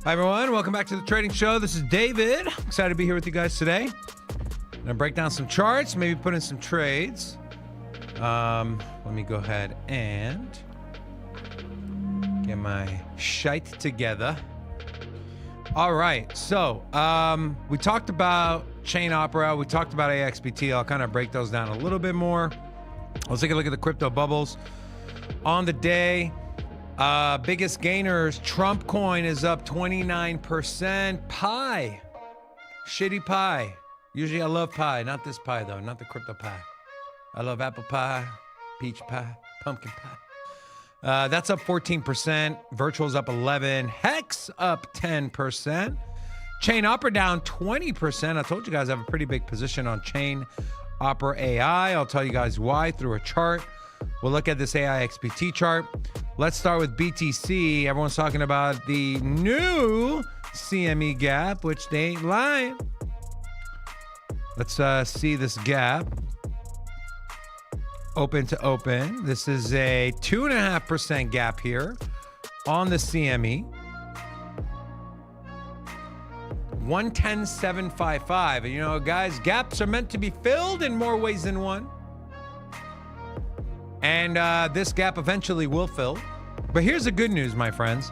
Hi, everyone. Welcome back to the Trading Show. This is David. Excited to be here with you guys today. I'm going to break down some charts, maybe put in some trades. Let me go ahead and get my shite together. All right. So we talked about Chain Opera. We talked about AXBT. I'll kind of break those down a little bit more. Let's take a look at the crypto bubbles. On the day, biggest gainers, Trump coin is up 29%. Pie. Shitty pie. Usually I love pie. Not this pie, though. Not the crypto pie. I love apple pie, peach pie, pumpkin pie. That's up 14%. Virtual's up 11%. Hex up 10%. Chain Opera down 20%. I told you guys I have a pretty big position on Chain Opera AI. I'll tell you guys why through a chart. We'll look at this AI XBT chart. Let's start with BTC. Everyone's talking about the new CME gap, which they ain't lying. Let's see this gap. Open to open. This is a 2.5% gap here on the CME. 110.755. And you know, guys, gaps are meant to be filled in more ways than one. And this gap eventually will fill. But here's the good news, my friends.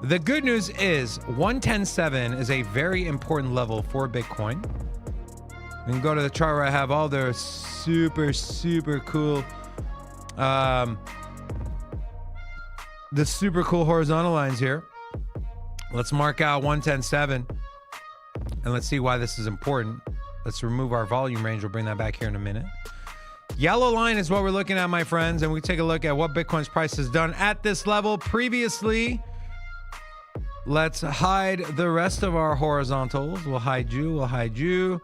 The good news is 110.7 is a very important level for Bitcoin. You can go to the chart where I have all the super cool, the super cool horizontal lines here. Let's mark out 110.7 and let's see why this is important. Let's remove our volume range. We'll bring that back here in a minute. Yellow line is what we're looking at, my friends, and we take a look at what Bitcoin's price has done at this level previously. Let's hide the rest of our horizontals. We'll hide you. We'll hide you.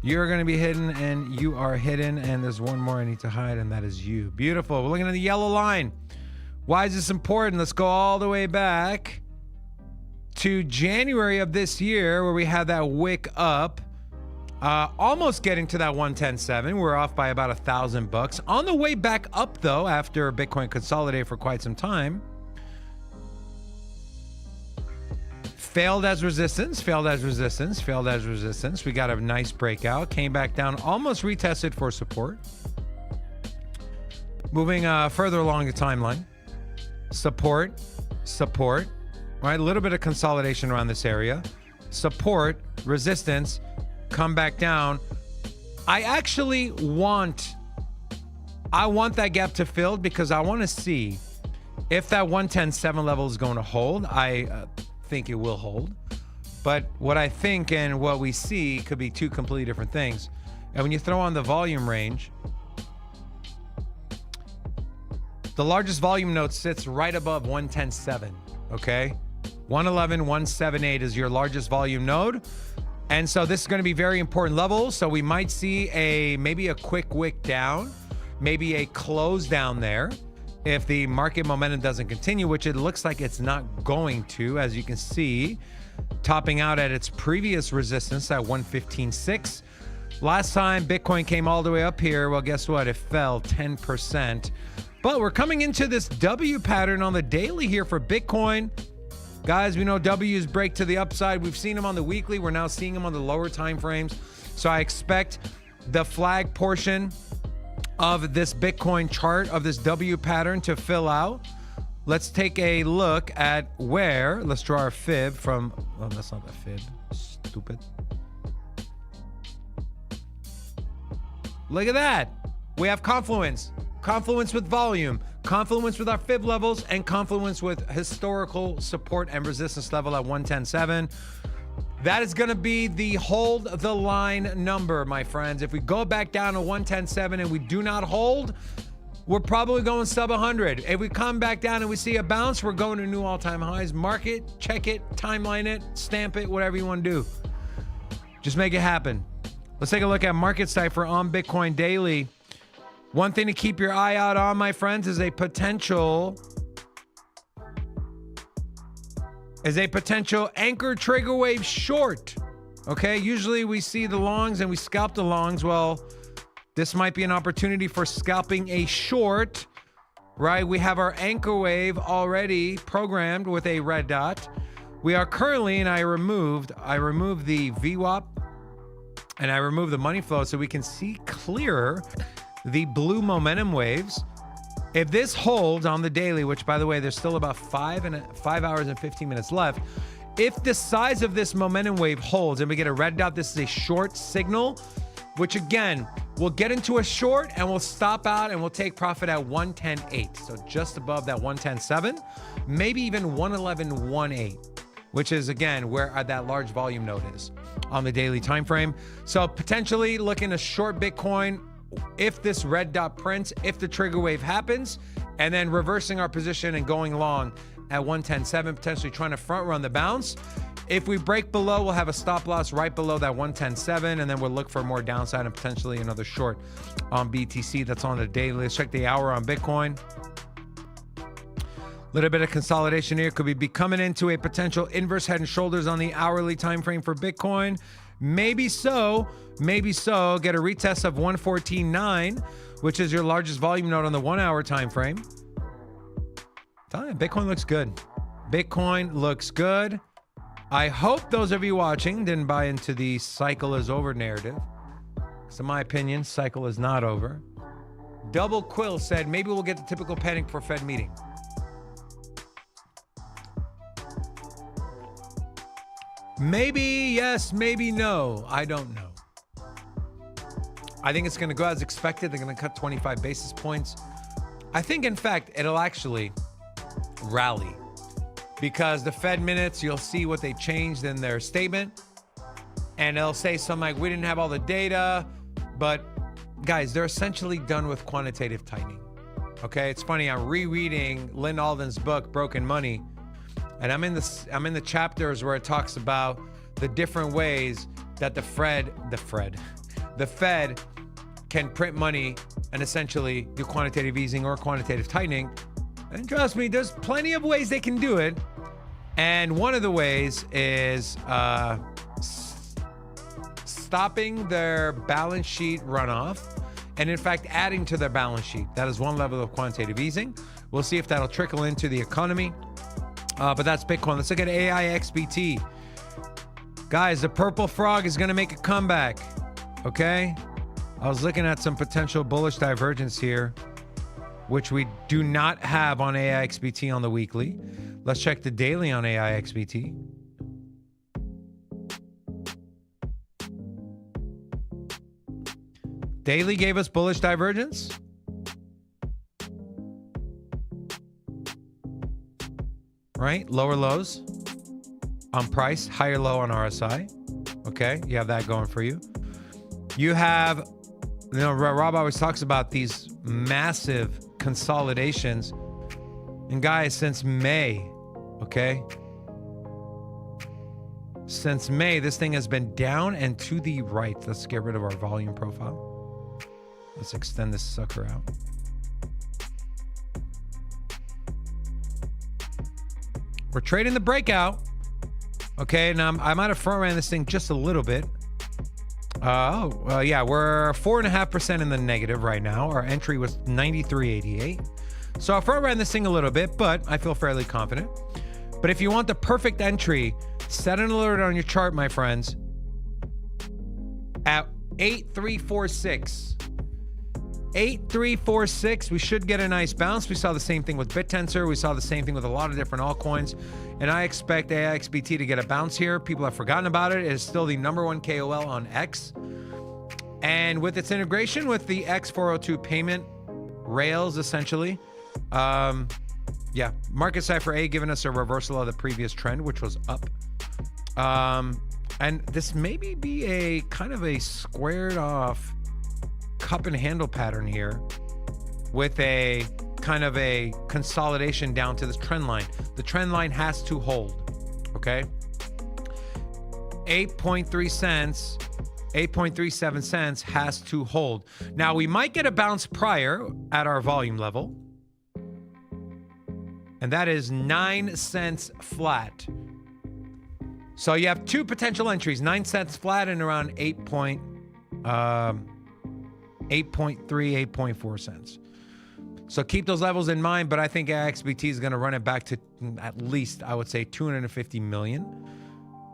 You're going to be hidden, and you are hidden, and there's one more I need to hide, and that is you. Beautiful. We're looking at the yellow line. Why is this important? Let's go all the way back to January of this year, where we had that wick up. Almost getting to that 110.7. We're off by about $1,000. On the way back up, though, after Bitcoin consolidated for quite some time, failed as resistance, failed as resistance, failed as resistance. We got a nice breakout, came back down, almost retested for support. Moving further along the timeline, support, right? A little bit of consolidation around this area, support, resistance, come back down. I want that gap to fill because I want to see if that 110.7 level is going to hold. I think it will hold, but what I think and what we see could be two completely different things. And when you throw on the volume range, the largest volume node sits right above 110.7. Okay, 111.178 is your largest volume node. And so this is going to be very important levels. So we might see maybe a quick wick down, maybe a close down there if the market momentum doesn't continue, which it looks like it's not going to, as you can see, topping out at its previous resistance at 115.6. Last time Bitcoin came all the way up here, well, guess what? It fell 10%. But we're coming into this W pattern on the daily here for Bitcoin. Guys, we know W's break to the upside. We've seen them on the weekly. We're now seeing them on the lower time frames. So I expect the flag portion of this Bitcoin chart, of this W pattern, to fill out. Let's take a look at where. Let's draw our fib from. Oh, that's not the fib. Stupid. Look at that. We have confluence. Confluence with volume, confluence with our fib levels, and confluence with historical support and resistance level at 110.7. That is going to be the hold the line number, my friends. If we go back down to 110.7 and we do not hold, we're probably going sub 100. If we come back down and we see a bounce, we're going to new all-time highs. Mark it, check it, timeline it, stamp it, whatever you want to do. Just make it happen. Let's take a look at market cipher on Bitcoin daily. One thing to keep your eye out on, my friends, is a potential anchor trigger wave short. Okay, usually we see the longs and we scalp the longs. Well, this might be an opportunity for scalping a short, right? We have our anchor wave already programmed with a red dot. We are currently, and I removed the VWAP and I removed the money flow so we can see clearer the blue momentum waves. If this holds on the daily, which by the way, there's still about 5 hours and 15 minutes left. If the size of this momentum wave holds and we get a red dot, this is a short signal, which again, we'll get into a short and we'll stop out and we'll take profit at 110.8. So just above that 110.7, maybe even 111.18, which is again, where that large volume node is on the daily time frame. So potentially looking to short Bitcoin if this red dot prints, if the trigger wave happens, and then reversing our position and going long at 110.7, potentially trying to front run the bounce. If we break below, we'll have a stop loss right below that 110.7, and then we'll look for more downside and potentially another short on BTC. That's on the daily. Let's check the hour on Bitcoin. Little bit of consolidation here. Could we be coming into a potential inverse head and shoulders on the hourly time frame for Bitcoin? Maybe so. Maybe so. Get a retest of 114.9, which is your largest volume node on the 1 hour time frame. Bitcoin looks good. Bitcoin looks good. I hope those of you watching didn't buy into the cycle is over narrative. So in my opinion, cycle is not over. Double Quill said, maybe we'll get the typical panic for Fed meeting. Maybe yes, maybe no. I don't know. I think it's going to go as expected. They're going to cut 25 basis points. I think, in fact, it'll actually rally because the Fed minutes, you'll see what they changed in their statement. And they'll say something like, we didn't have all the data. But guys, they're essentially done with quantitative tightening. Okay, it's funny. I'm rereading Lynn Alden's book, Broken Money. And I'm in the chapters where it talks about the different ways that the Fed can print money and essentially do quantitative easing or quantitative tightening. And trust me, there's plenty of ways they can do it. And one of the ways is stopping their balance sheet runoff and in fact adding to their balance sheet. That is one level of quantitative easing. We'll see if that'll trickle into the economy. But that's Bitcoin. Let's look at AIXBT. Guys, the purple frog is going to make a comeback. Okay? I was looking at some potential bullish divergence here, which we do not have on AIXBT on the weekly. Let's check the daily on AIXBT. Daily gave us bullish divergence. Right? Lower lows on price, higher low on RSI. Okay, you have that going for you. You have, Rob always talks about these massive consolidations. And guys, since May, okay? Since May, this thing has been down and to the right. Let's get rid of our volume profile. Let's extend this sucker out. We're trading the breakout. Okay, now I might have front ran this thing just a little bit. Yeah, we're 4.5% in the negative right now. Our entry was 93.88. So I front ran this thing a little bit, but I feel fairly confident. But if you want the perfect entry, set an alert on your chart, my friends, at 8346. 8346, we should get a nice bounce. We saw the same thing with BitTensor. We saw the same thing with a lot of different altcoins. And I expect AIXBT to get a bounce here. People have forgotten about it. It is still the #1 KOL on X. And with its integration with the X402 payment rails, essentially, yeah, market cipher A giving us a reversal of the previous trend, which was up. And this maybe be a kind of a squared off cup and handle pattern here with a kind of a consolidation down to this trend line. The trend line has to hold, okay? 8.3 cents, 8.37 cents has to hold. Now we might get a bounce prior at our volume level, and that is 9 cents flat. So you have two potential entries, 9 cents flat and around 8.3, 8.4 cents. So keep those levels in mind, but I think AXBT is going to run it back to at least, I would say, 250 million,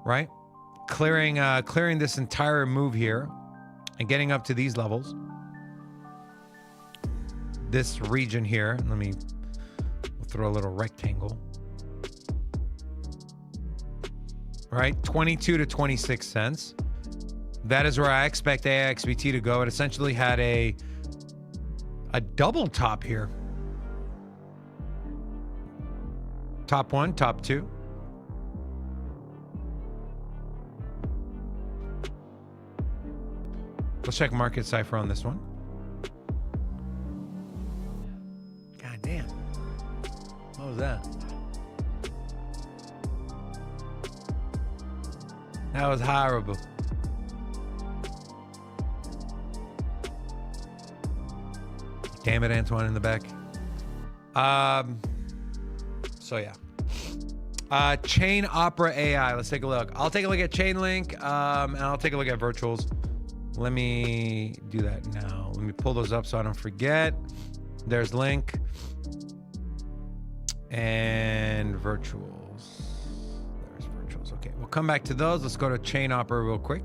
right? Clearing this entire move here and getting up to these levels. This region here, we'll throw a little rectangle. Right, 22 to 26 cents. That is where I expect AXBT to go. It essentially had a double top here. Top one, top two. Let's check market cipher on this one. God damn. What was that? That was horrible. Damn it, Antoine in the back. So yeah. Chain Opera AI. Let's take a look. I'll take a look at Chainlink, and I'll take a look at virtuals. Let me do that now. Let me pull those up so I don't forget. There's Link and virtuals. There's virtuals. Okay, we'll come back to those. Let's go to Chain Opera real quick.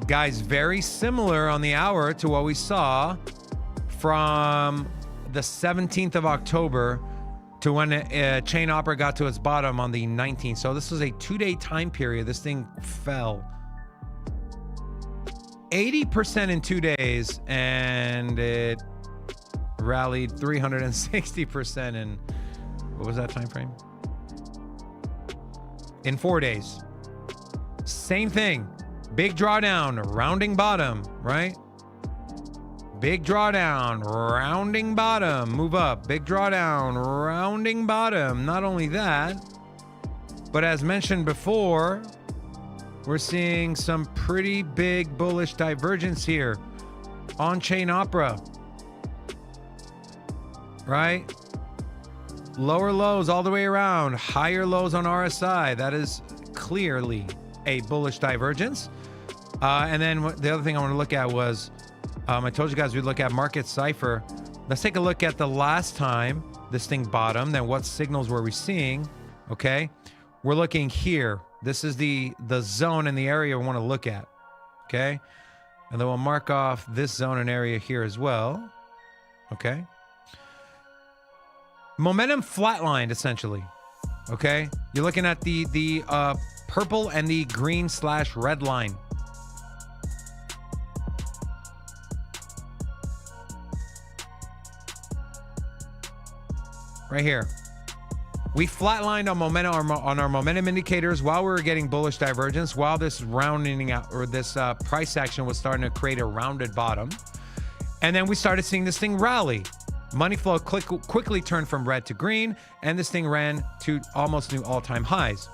Guys, very similar on the hour to what we saw from the 17th of October to when Chain Opera got to its bottom on the 19th. So this was a 2-day time period. This thing fell 80% in 2 days, and it rallied 360% in, what was that time frame? In 4 days. Same thing. Big drawdown, rounding bottom, right? Big drawdown, rounding bottom, move up. Big drawdown, rounding bottom. Not only that, but as mentioned before, we're seeing some pretty big bullish divergence here on Chain Opera, right? Lower lows all the way around, higher lows on RSI. That is clearly a bullish divergence. And then the other thing I want to look at was, I told you guys we'd look at market cipher. Let's take a look at the last time this thing bottomed. Then what signals were we seeing? Okay, we're looking here. This is the zone and the area we want to look at. Okay, and then we'll mark off this zone and area here as well. Okay, momentum flatlined essentially. Okay, you're looking at the purple and the green/red line. Right here. We flatlined on momentum on our momentum indicators while we were getting bullish divergence, while this rounding out, or this price action was starting to create a rounded bottom. And then we started seeing this thing rally. Money flow quickly turned from red to green, and this thing ran to almost new all-time highs.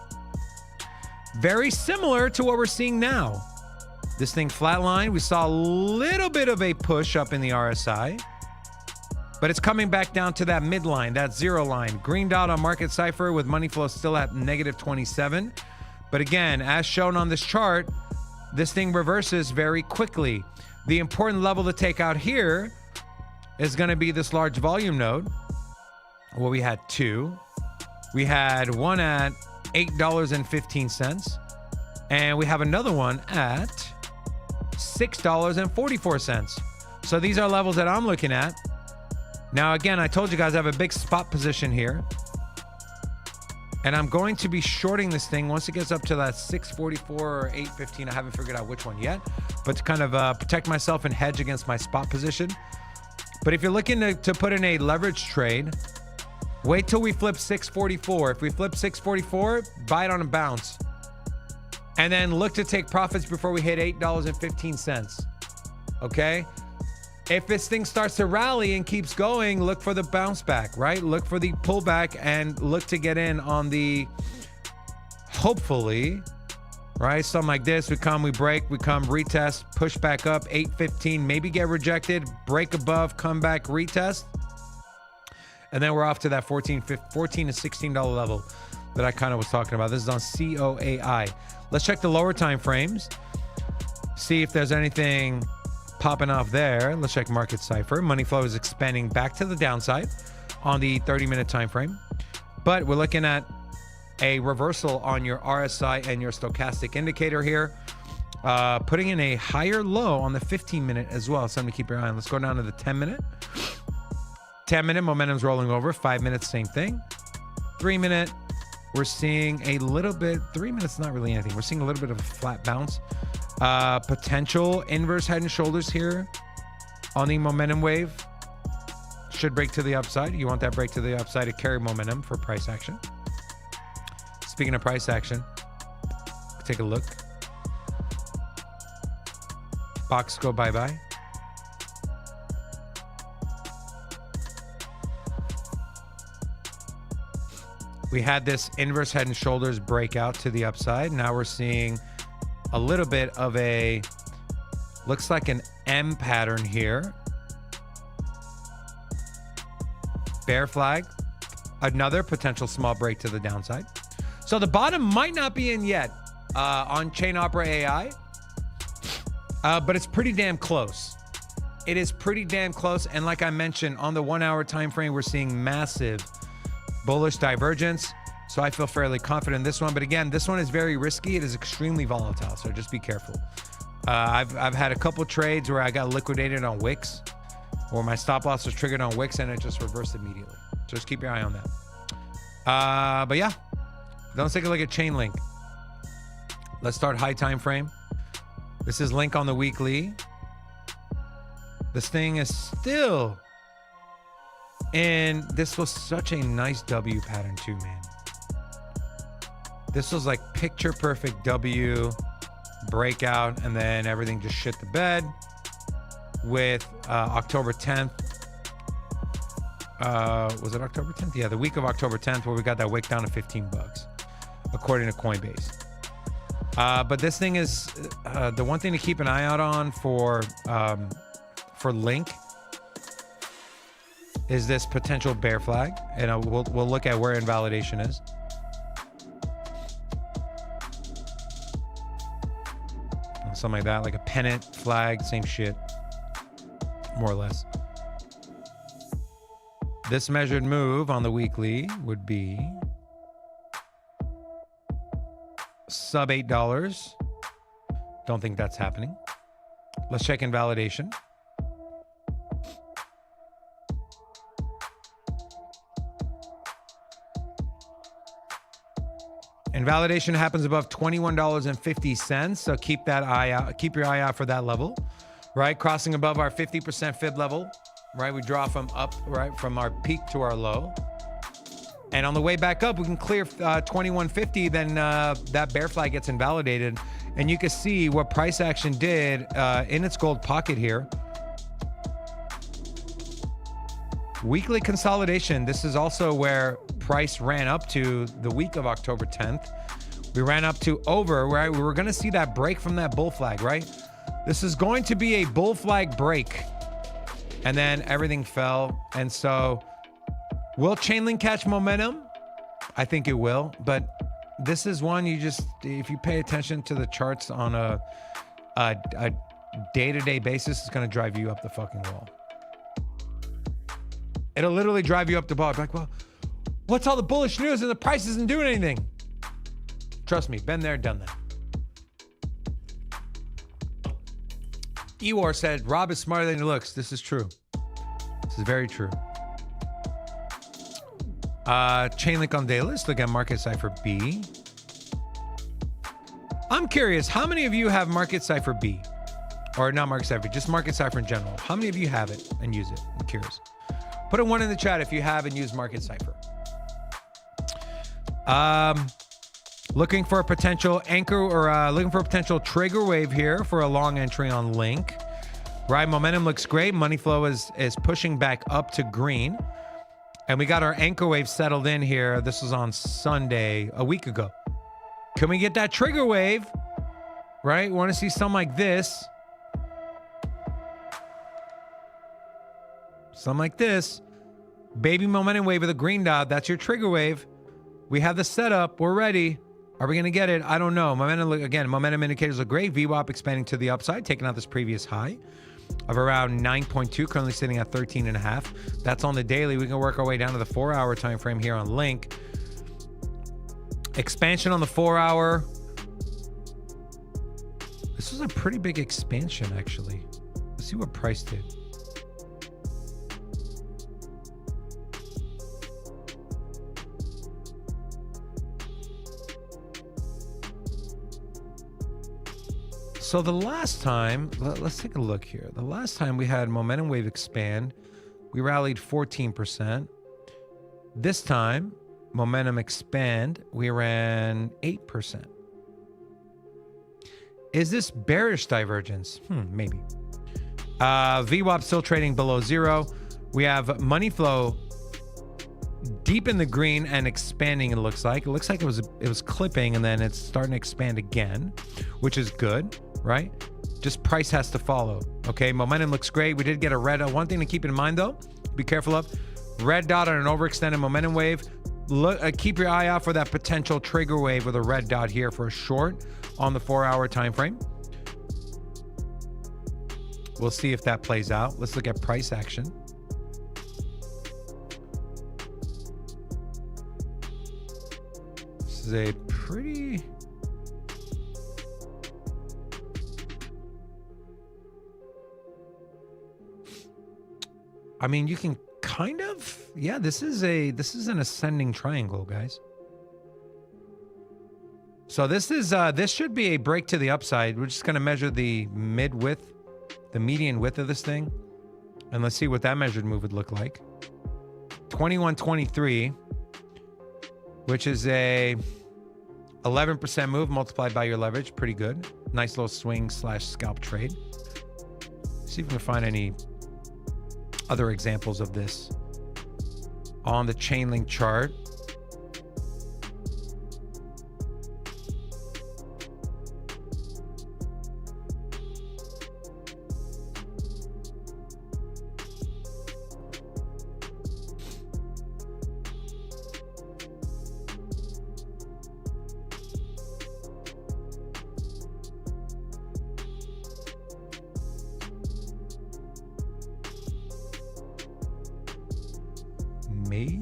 Very similar to what we're seeing now. This thing flatlined. We saw a little bit of a push up in the RSI, but it's coming back down to that midline, that zero line. Green dot on market cipher with money flow still at -27. But again, as shown on this chart, this thing reverses very quickly. The important level to take out here is going to be this large volume node. Well, we had two. We had one at $8.15, and we have another one at $6.44. So these are levels that I'm looking at. Now, again, I told you guys I have a big spot position here, and I'm going to be shorting this thing once it gets up to that 644 or 815. I haven't figured out which one yet, but to kind of protect myself and hedge against my spot position. But if you're looking to put in a leverage trade, wait till we flip 644. If we flip 644, buy it on a bounce, and then look to take profits before we hit $8.15. Okay? If this thing starts to rally and keeps going, look for the bounce back, right? Look for the pullback and look to get in on the, hopefully, right? Something like this. We come, we break, we come, retest, push back up, 815, maybe get rejected, break above, come back, retest. And then we're off to that $14 to $16 level that I kind of was talking about. This is on COAI. Let's check the lower time frames. See if there's anything popping off there. Let's check market cipher. Money flow is expanding back to the downside on the 30-minute time frame. But we're looking at a reversal on your RSI and your stochastic indicator here. Putting in a higher low on the 15-minute as well. Something to keep your eye on. Let's go down to the 10-minute. 10-minute momentum's rolling over. 5 minutes, same thing. 3-minute, we're seeing a little bit. 3 minutes, not really anything. We're seeing a little bit of a flat bounce. Potential inverse head and shoulders here on the momentum wave. Should break to the upside. You want that break to the upside to carry momentum for price action. Speaking of price action, take a look. Box go bye-bye. We had this inverse head and shoulders breakout to the upside. Now we're seeing a little bit of a, looks like an M pattern here. Bear flag, another potential small break to the downside. So the bottom might not be in yet on Chain Opera AI, but it's pretty damn close. It is pretty damn close. And like I mentioned, on the 1 hour time frame, we're seeing massive bullish divergence. So I feel fairly confident in this one. But again, this one is very risky. It is extremely volatile. So just be careful. I've had a couple trades where I got liquidated on Wix, or my stop loss was triggered on Wix and it just reversed immediately. So just keep your eye on that. But yeah, let's take a look at Chainlink. Let's start high time frame. This is Link on the weekly. This thing is still, and this was such a nice W pattern too, man. This was like picture perfect W breakout, and then everything just shit the bed with October 10th. Was it October 10th? Yeah, the week of October 10th, where we got that wick down to $15, according to Coinbase. But this thing is the one thing to keep an eye out on for Link is this potential bear flag, and we'll look at where invalidation is. Something like that, like a pennant flag, same shit, more or less. This measured move on the weekly would be sub $8. Don't think that's happening. Let's check invalidation. Invalidation happens above $21.50. So keep that eye out. Keep your eye out for that level, right? Crossing above our 50% fib level, right? We draw from up, right? From our peak to our low. And on the way back up, we can clear 2150. Then that bear flag gets invalidated. And you can see what price action did in its gold pocket here. Weekly consolidation. This is also where price ran up to the week of October 10th. We ran up to over, right? We were going to see that break from that bull flag, right? This is going to be a bull flag break. And then everything fell. And so will Chainlink catch momentum? I think it will. But this is one you just, if you pay attention to the charts on a day-to-day basis, it's going to drive you up the fucking wall. It'll literally drive you up the wall. Like, well, what's all the bullish news and the price isn't doing anything? Trust me, been there, done that. Ewar said, Rob is smarter than he looks. This is true. This is very true. Chainlink on daily. Let's look at Market Cipher B. I'm curious, how many of you have Market Cipher B? Or not Market Cipher, just Market Cipher in general. How many of you have it and use it? I'm curious. Put a 1 in the chat if you have and use Market Cipher. Looking for a potential anchor or looking for a potential trigger wave here for a long entry on Link. Right, momentum looks great. Money flow is pushing back up to green. And we got our anchor wave settled in here. This was on Sunday, a week ago. Can we get that trigger wave right? We want to see something like this. Something like this. Baby momentum wave with a green dot. That's your trigger wave. We have the setup. We're ready. Are we going to get it? I don't know. Momentum indicators look great. VWAP expanding to the upside, taking out this previous high of around 9.2, currently sitting at 13.5. That's on the daily. We can work our way down to the 4-hour time frame here on Link. Expansion on the 4-hour. This was a pretty big expansion, actually. Let's see what price did. So the last time, let's take a look here. The last time we had momentum wave expand, we rallied 14%. This time, momentum expand, we ran 8%. Is this bearish divergence? Maybe. VWAP still trading below zero. We have money flow deep in the green and expanding. It looks like it was clipping and then it's starting to expand again, which is good, right? Just price has to follow. Okay, momentum looks great. We did get a red. One thing to keep in mind though, be careful of red dot on an overextended momentum wave. Look, keep your eye out for that potential trigger wave with a red dot here for a short on the 4-hour time frame. We'll see if that plays out. Let's look at price action. This is a pretty... I mean, you can kind of, yeah, this is an ascending triangle, guys. So this should be a break to the upside. We're just going to measure the mid width, the median width of this thing. And let's see what that measured move would look like. 2123, which is a 11% move multiplied by your leverage. Pretty good. Nice little swing / scalp trade. See if we can find any other examples of this on the chain link chart. Maybe.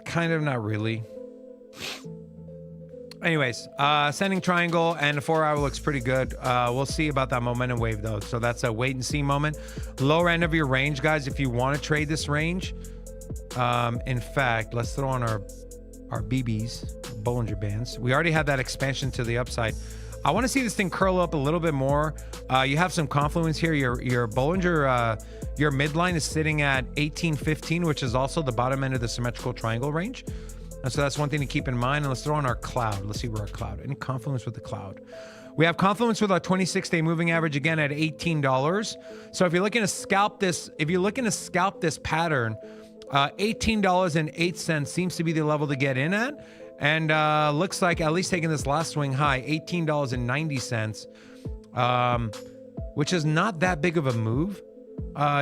Kind of, not really. Anyways, ascending triangle and the 4-hour looks pretty good. We'll see about that momentum wave though. So that's a wait and see moment. Lower end of your range, guys, if you want to trade this range. In fact, let's throw on our BBs, Bollinger Bands. We already had that expansion to the upside. I want to see this thing curl up a little bit more. You have some confluence here. Your Bollinger, your midline is sitting at 1815, which is also the bottom end of the symmetrical triangle range. And so that's one thing to keep in mind. And let's throw on our cloud. Let's see where our cloud. Any confluence with the cloud? We have confluence with our 26-day moving average again at $18. So if you're looking to scalp this, pattern, $18.08 seems to be the level to get in at. And looks like at least taking this last swing high, $18.90, which is not that big of a move.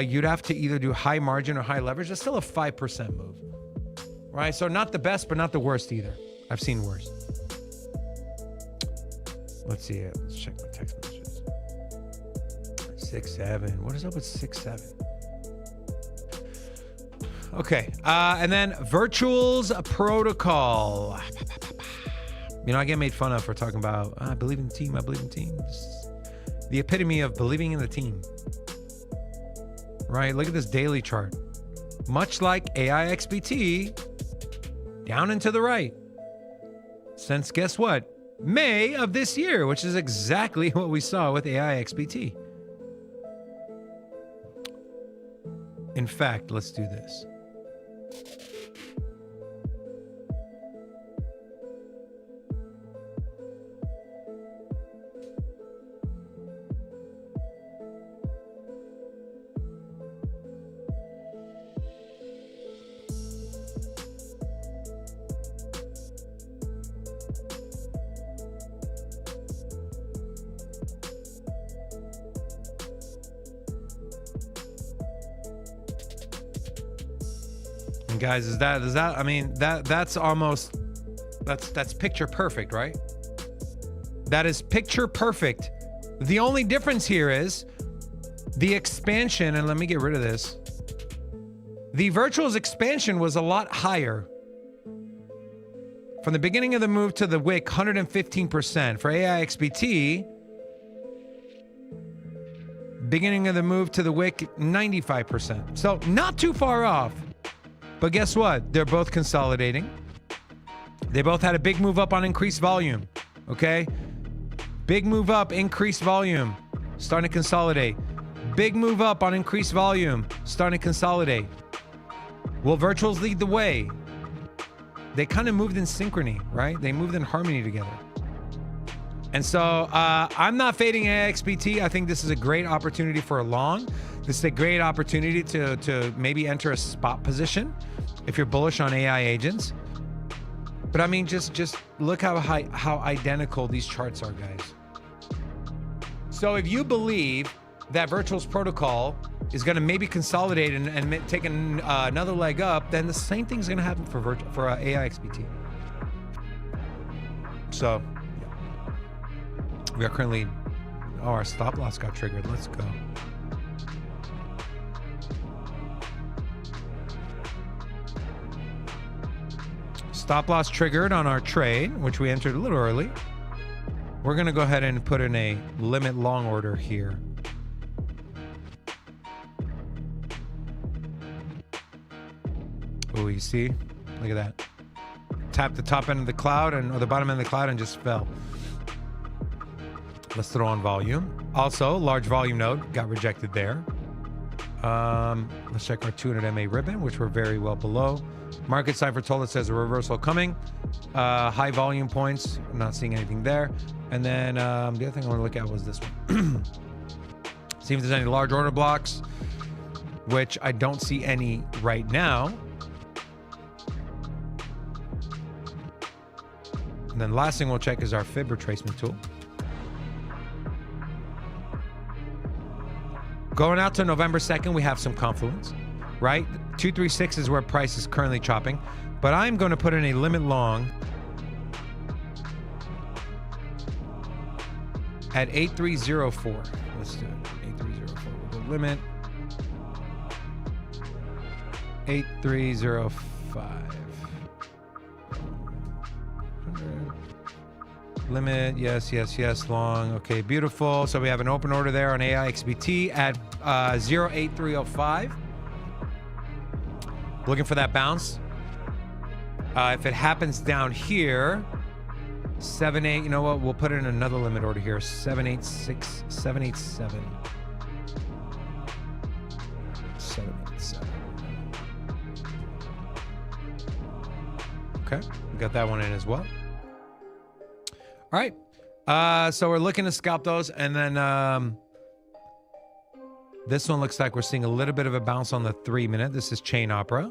You'd have to either do high margin or high leverage. That's still a 5% move, right? So not the best, but not the worst either. I've seen worse. Let's see it. Let's check my text messages. 6-7. What is up with 6-7? Okay, and then Virtuals Protocol. You know, I get made fun of for talking about, I believe in the team, I believe in the team. The epitome of believing in the team. Right, look at this daily chart. Much like AIXBT, down and to the right. Since, guess what? May of this year, which is exactly what we saw with AIXBT. In fact, let's do this. And guys, I mean, that's almost, that's picture perfect, right? That is picture perfect. The only difference here is the expansion, and let me get rid of this. The virtual's expansion was a lot higher. From the beginning of the move to the wick, 115%. For AIXBT, beginning of the move to the wick, 95%. So not too far off. But guess what? They're both consolidating. They both had a big move up on increased volume. Okay? Big move up, increased volume. Starting to consolidate. Big move up on increased volume. Starting to consolidate. Will virtuals lead the way? They kind of moved in synchrony, right? They moved in harmony together. And so I'm not fading AIXBT. I think this is a great opportunity for a long. This is a great opportunity to maybe enter a spot position if you're bullish on AI agents. But I mean, just look how identical these charts are, guys. So if you believe that Virtuals Protocol is going to maybe consolidate and take another leg up, then the same thing's going to happen for AIXBT. So, yeah. We are currently... Oh, our stop loss got triggered. Let's go. Stop loss triggered on our trade, which we entered a little early. We're going to go ahead and put in a limit long order here. Oh, you see? Look at that. Tapped the top end of the cloud or the bottom end of the cloud and just fell. Let's throw on volume. Also, large volume node got rejected there. Let's check our 200 MA ribbon, which we're very well below. Market cipher told us there's a reversal coming. High volume points, I'm not seeing anything there. And then the other thing I want to look at was this one. See if there's any large order blocks, which I don't see any right now. And then last thing we'll check is our fib retracement tool. Going out to November 2nd, we have some confluence, right? 236 is where price is currently chopping, but I'm going to put in a limit long at 8304. Let's do it. 8304 with the limit. 8305. Limit, yes, long. Okay, beautiful. So we have an open order there on AIXBT at 08305. Looking for that bounce. If it happens down here, 78, you know what? We'll put in another limit order here. 786, 787. 787. Okay, we got that one in as well. All right, so we're looking to scalp those, and then this one looks like we're seeing a little bit of a bounce on the 3-minute. This is Chain Opera.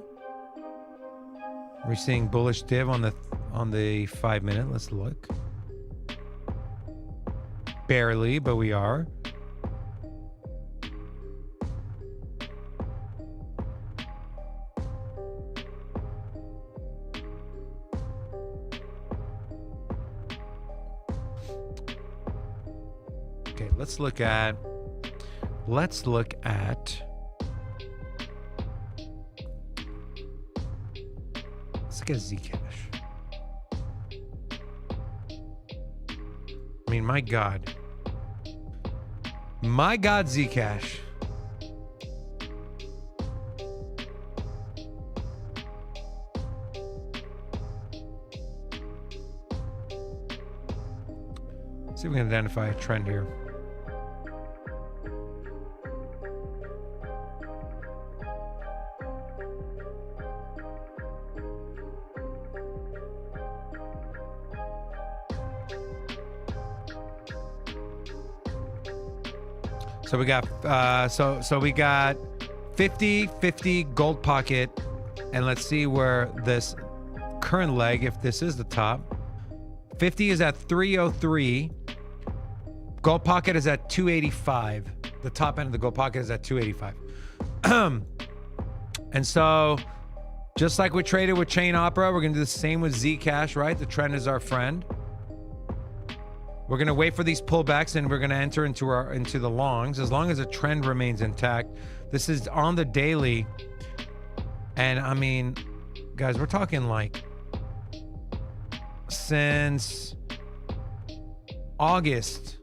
We're seeing bullish div on the 5-minute. Let's look. Barely, but we are. Okay, let's look at Zcash. I mean, my God, Zcash. See if we can identify a trend here. So we got so we got 50 gold pocket, and let's see where this current leg, if this is the top. 50 is at 303. Gold pocket is at 285. The top end of the gold pocket is at 285. And so Just like we traded with Chain Opera, we're going to do the same with Zcash, right? The trend is our friend. We're going to wait for these pullbacks and we're going to enter into the longs as long as the trend remains intact. This is on the daily. And I mean, guys, we're talking like since August.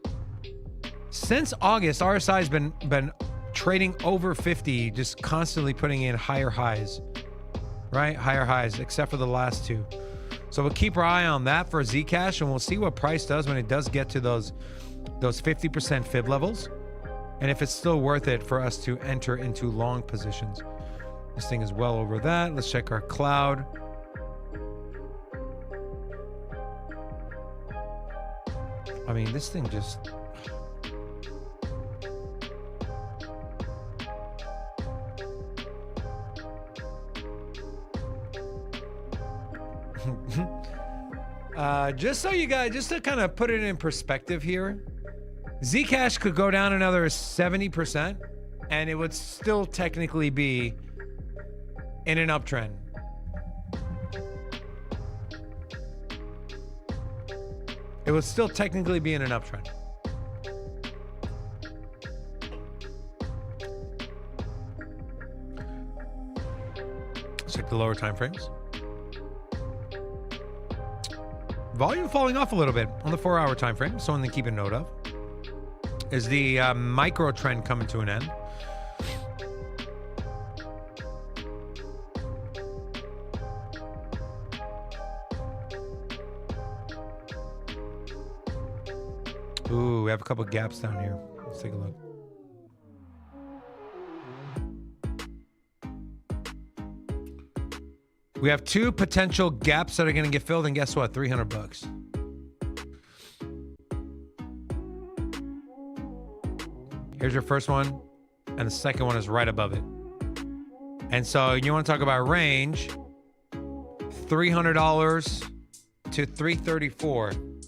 Since August, RSI has been trading over 50, just constantly putting in higher highs, right? Higher highs, except for the last two. So we'll keep our eye on that for Zcash, and we'll see what price does when it does get to those 50% fib levels, and if it's still worth it for us to enter into long positions. This thing is well over that. Let's check our cloud. I mean, this thing just... just so you guys, just to kind of put it in perspective here, Zcash could go down another 70% and it would still technically be in an uptrend. It would still technically be in an uptrend. Let's check the lower time frames. Volume falling off a little bit on the 4-hour time frame. Something to keep a note of. Is the micro trend coming to an end? Ooh, we have a couple gaps down here. Let's take a look. We have two potential gaps that are going to get filled, and guess what? $300. Here's your first one, and the second one is right above it. And so you want to talk about range, $300 to $334.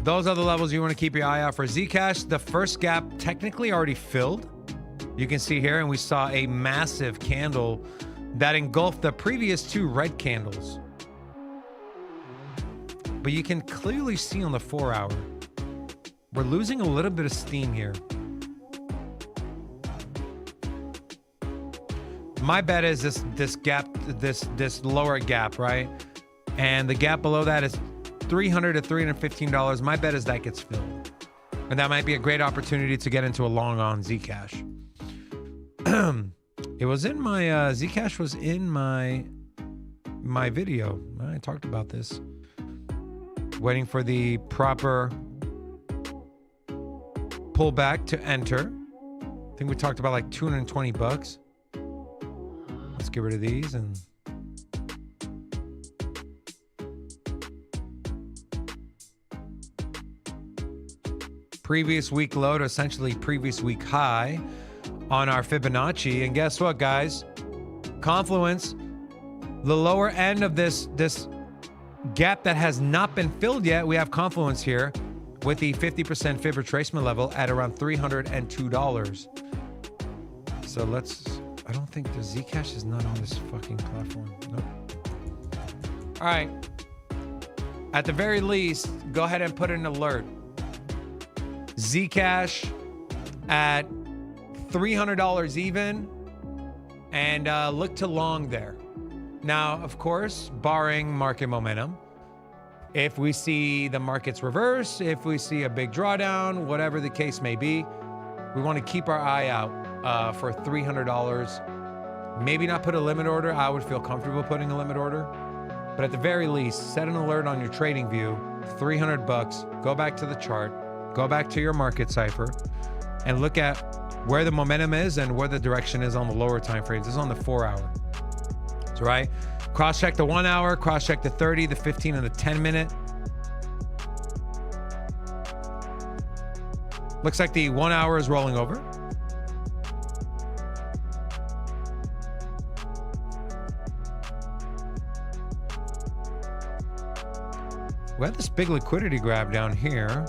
Those are the levels you want to keep your eye out for. Zcash, the first gap technically already filled. You can see here, and we saw a massive candle that engulfed the previous two red candles. But you can clearly see on the 4-hour, we're losing a little bit of steam here. My bet is this gap, this lower gap, right? And the gap below that is $300 to $315. My bet is that gets filled. And that might be a great opportunity to get into a long on Zcash. It was in my Zcash was in my video. I talked about this. Waiting for the proper pullback to enter. I think we talked about like $220. Let's get rid of these and previous week low to essentially previous week high on our Fibonacci. And guess what, guys? Confluence, the lower end of this gap that has not been filled yet, we have Confluence here with the 50% fib retracement level at around $302. So I don't think the Zcash is not on this fucking platform. Nope. All right. At the very least, go ahead and put an alert. Zcash at $300 even, and look to long there. Now, of course, barring market momentum, if we see the markets reverse, if we see a big drawdown, whatever the case may be, we want to keep our eye out for $300. Maybe not put a limit order. I would feel comfortable putting a limit order, but at the very least, set an alert on your trading view. $300. Go back to the chart, go back to your market cipher, and look at where the momentum is and where the direction is on the lower time frames. This is on the 4-hour. That's right. Cross-check the 1 hour, cross-check the 30, the 15, and the 10 minute. Looks like the 1 hour is rolling over. We had this big liquidity grab down here.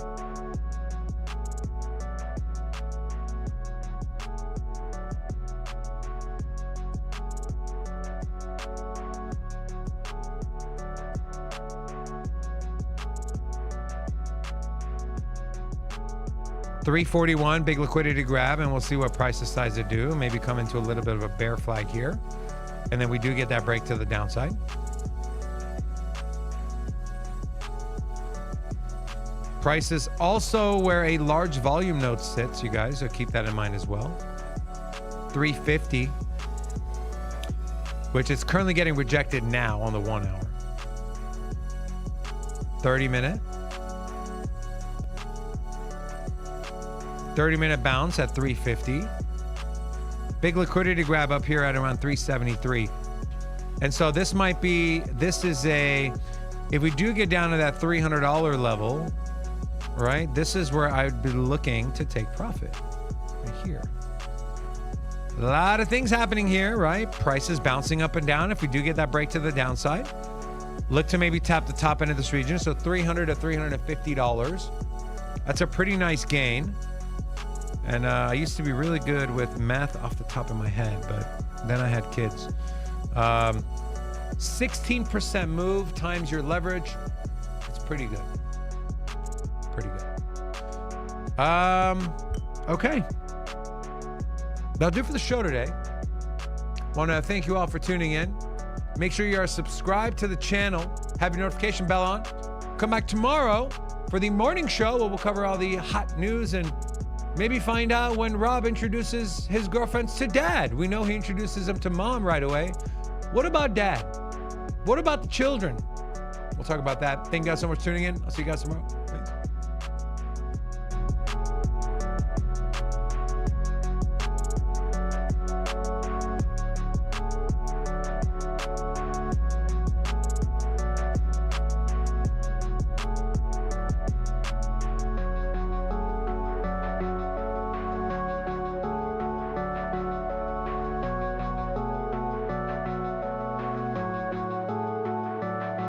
341, big liquidity grab, and we'll see what price decides to do. Maybe come into a little bit of a bear flag here. And then we do get that break to the downside. Price is also where a large volume node sits, you guys, so keep that in mind as well. 350, which is currently getting rejected now on the 1 hour. 30-minute. 30-minute bounce at 350. Big liquidity grab up here at around 373. And so this might be, this is a, if we do get down to that $300 level, right? This is where I'd be looking to take profit right here. A lot of things happening here, right? Prices bouncing up and down. If we do get that break to the downside, look to maybe tap the top end of this region. So $300 to $350. That's a pretty nice gain. And I used to be really good with math off the top of my head, but then I had kids. 16% move times your leverage. It's pretty good. Pretty good. Okay. That'll do for the show today. Want to thank you all for tuning in. Make sure you are subscribed to the channel. Have your notification bell on. Come back tomorrow for the morning show where we'll cover all the hot news and maybe find out when Rob introduces his girlfriends to dad. We know he introduces them to mom right away. What about dad? What about the children? We'll talk about that. Thank you guys so much for tuning in. I'll see you guys tomorrow.